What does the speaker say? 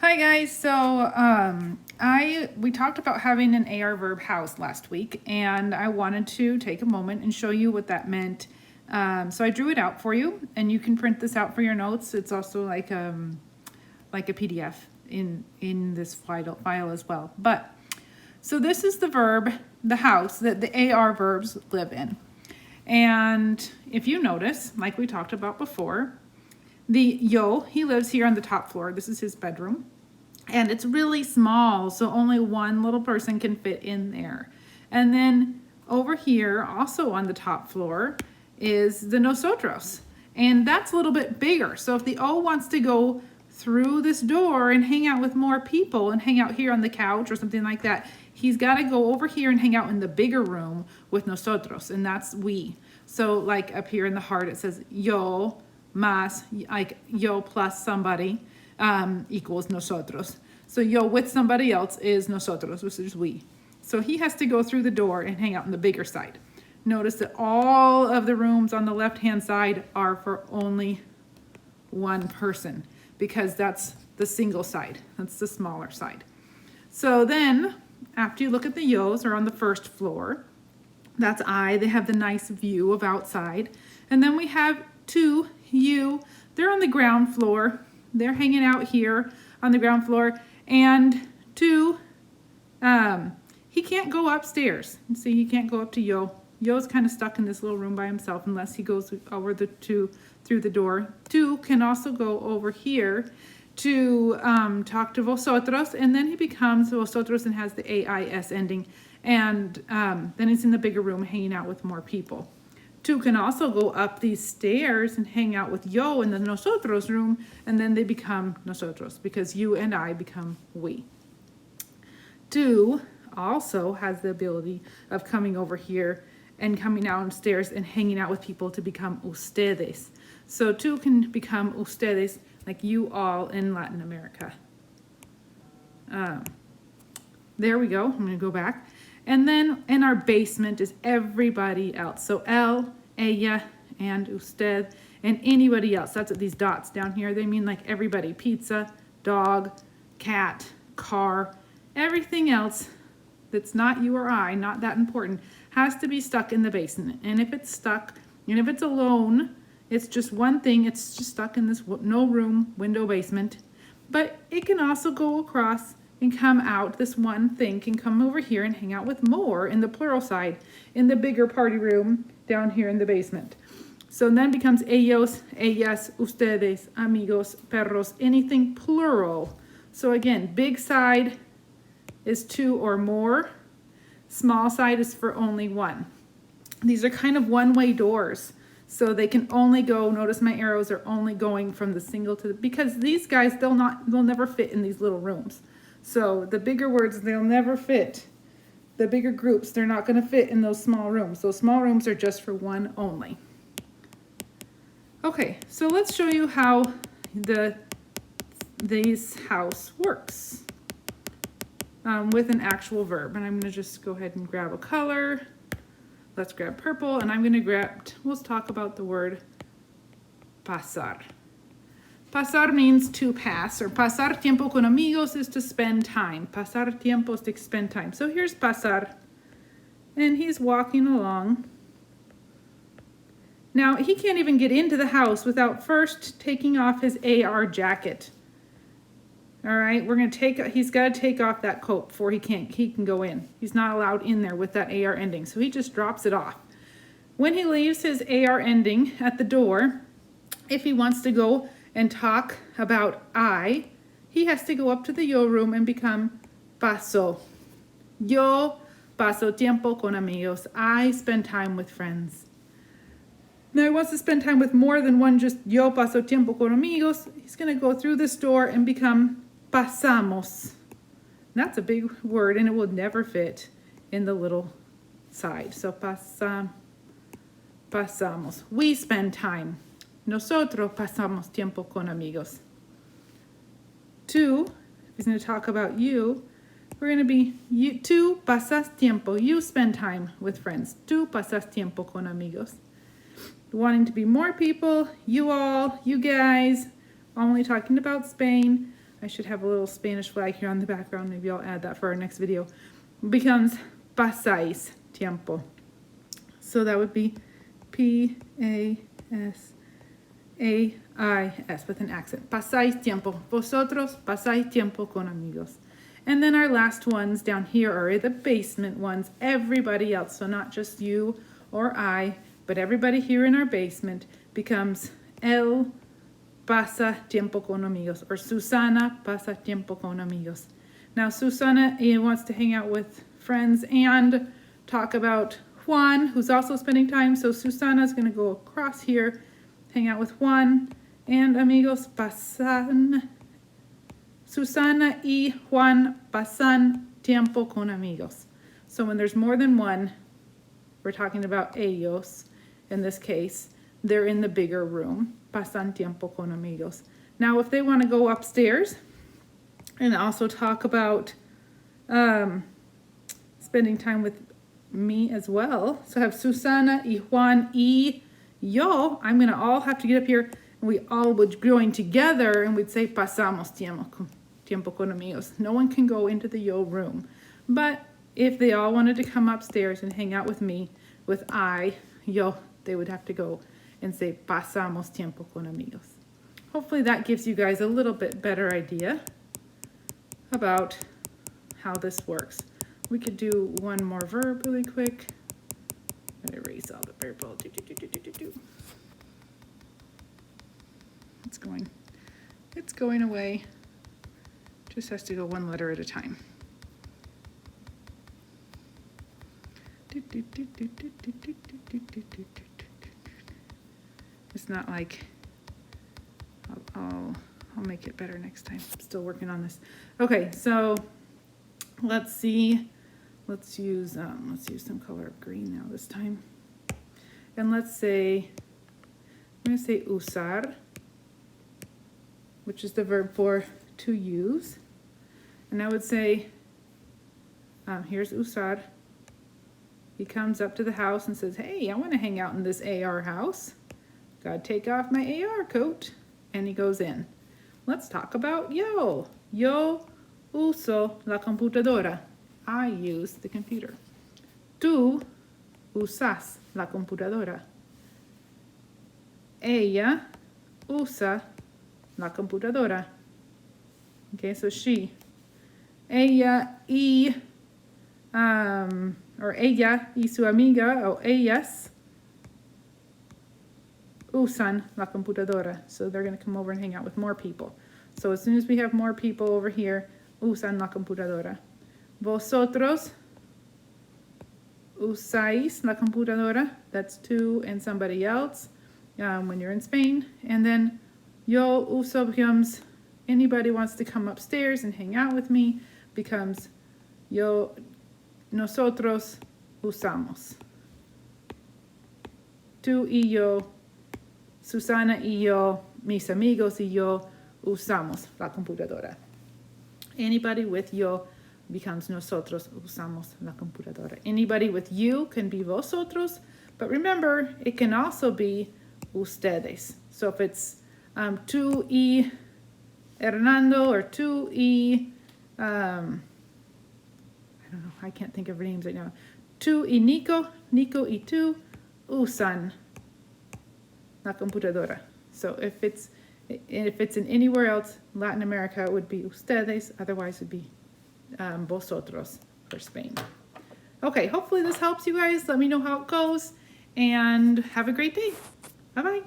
Hi guys, so we talked about having an AR verb house last week, and I wanted to take a moment and show you what that meant. So I drew it out for you, and you can print this out for your notes. It's also like a PDF in this file as well. But so this is the verb, the house that the AR verbs live in. And if you notice, like we talked about before, the yo, he lives here on the top floor. This is his bedroom. And it's really small, so only one little person can fit in there. And then over here, also on the top floor, is the nosotros. And that's a little bit bigger. So if the O wants to go through this door and hang out with more people and hang out here on the couch or something like that, he's got to go over here and hang out in the bigger room with nosotros, and that's we. So like up here in the heart, it says yo más, like yo plus somebody equals nosotros. So yo with somebody else is nosotros, which is we. So he has to go through the door and hang out on the bigger side. Notice that all of the rooms on the left-hand side are for only one person because that's the single side. That's the smaller side. So then, after you look at the yos, are on the first floor. That's I. They have the nice view of outside. And then we have two, you. They're on the ground floor. They're hanging out here on the ground floor. And two, he can't go upstairs. See, he can't go up to yo. Yo's kind of stuck in this little room by himself unless he goes over through the door. Two can also go over here to talk to vosotros, and then he becomes vosotros and has the AIS ending, and then he's in the bigger room hanging out with more people. Two can also go up these stairs and hang out with yo in the nosotros room, and then they become nosotros because you and I become we. Two also has the ability of coming over here and coming downstairs and hanging out with people to become ustedes. So two can become ustedes, like you all in Latin America. There we go. I'm going to go back. And then in our basement is everybody else. So él, ella, and usted, and anybody else. That's what these dots down here, they mean like everybody. Pizza, dog, cat, car, everything else that's not you or I, not that important, has to be stuck in the basement. And if it's stuck, and if it's alone, it's just one thing, it's just stuck in this no room, window basement. But it can also go across and come out. This one thing can come over here and hang out with more in the plural side, in the bigger party room down here in the basement. So then becomes ellos, ellas, ustedes, amigos, perros, anything plural. So again, big side is two or more. Small side is for only one. These are kind of one-way doors. So they can only go, notice my arrows are only going from the single to the, because these guys, they'll never fit in these little rooms. So the bigger words, they'll never fit. The bigger groups, they're not going to fit in those small rooms. Those small rooms are just for one only. Okay, so let's show you how this house works with an actual verb. And I'm going to just go ahead and grab a color. Let's grab purple, and I'm going to let's talk about the word pasar. Pasar means to pass, or pasar tiempo con amigos is to spend time. Pasar tiempo is to spend time. So here's pasar, and he's walking along. Now, he can't even get into the house without first taking off his AR jacket. All right, he's got to take off that coat before he can go in. He's not allowed in there with that AR ending, so he just drops it off. When he leaves his AR ending at the door, if he wants to go and talk about I, he has to go up to the yo room and become paso. Yo paso tiempo con amigos. I spend time with friends. Now he wants to spend time with more than one just yo paso tiempo con amigos. He's going to go through this door and become pasamos. That's a big word, and it will never fit in the little side. So pasamos. We spend time. Nosotros pasamos tiempo con amigos. Two, if he's going to talk about you, we're going to be tú pasas tiempo. You spend time with friends. Tú pasas tiempo con amigos. Wanting to be more people, you all, you guys, only talking about Spain. I should have a little Spanish flag here on the background. Maybe I'll add that for our next video. Becomes pasáis tiempo. So that would be P-A-S-A-I-S with an accent. Pasáis tiempo. Vosotros pasáis tiempo con amigos. And then our last ones down here are the basement ones. Everybody else, so not just you or I, but everybody here in our basement becomes él pasa tiempo con amigos, or Susana pasa tiempo con amigos. Now Susana wants to hang out with friends and talk about Juan, who's also spending time. So Susana is going to go across here, hang out with Juan, and amigos pasan. Susana y Juan pasan tiempo con amigos. So when there's more than one, we're talking about ellos in this case. They're in the bigger room. Pasan tiempo con amigos. Now, if they want to go upstairs and also talk about spending time with me as well. So have Susana y Juan y yo. I'm going to all have to get up here and we all would join together and we'd say pasamos tiempo con amigos. No one can go into the yo room. But if they all wanted to come upstairs and hang out with me, with yo, they would have to go and say pasamos tiempo con amigos. Hopefully that gives you guys a little bit better idea about how this works. We could do one more verb really quick. I'm gonna erase all the verbal. It's going away. Just has to go one letter at a time. It's not like I'll make it better next time. I'm still working on this. Okay, so let's see. Let's use some color of green now this time. And let's say, I'm going to say usar, which is the verb for to use. And I would say, here's usar. He comes up to the house and says, hey, I want to hang out in this AR house. Gotta take off my AR coat. And he goes in. Let's talk about yo. Yo uso la computadora. I use the computer. Tú usas la computadora. Ella usa la computadora. Okay, so she. Ella y, or ella y su amiga, o ellas, usan la computadora. So they're going to come over and hang out with more people. So as soon as we have more people over here, usan la computadora. Vosotros usáis la computadora. That's tú and somebody else when you're in Spain. And then yo uso becomes anybody wants to come upstairs and hang out with me, becomes nosotros usamos. Tú y yo, Susana y yo, mis amigos y yo usamos la computadora. Anybody with yo becomes nosotros usamos la computadora. Anybody with you can be vosotros, but remember, it can also be ustedes. So if it's tú y Hernando or tú y, I don't know, I can't think of names right now. Tú y Nico, Nico y tú usan la computadora. So if it's in anywhere else, Latin America, it would be ustedes, otherwise it would be vosotros for Spain. Okay, hopefully this helps you guys. Let me know how it goes, and have a great day. Bye-bye.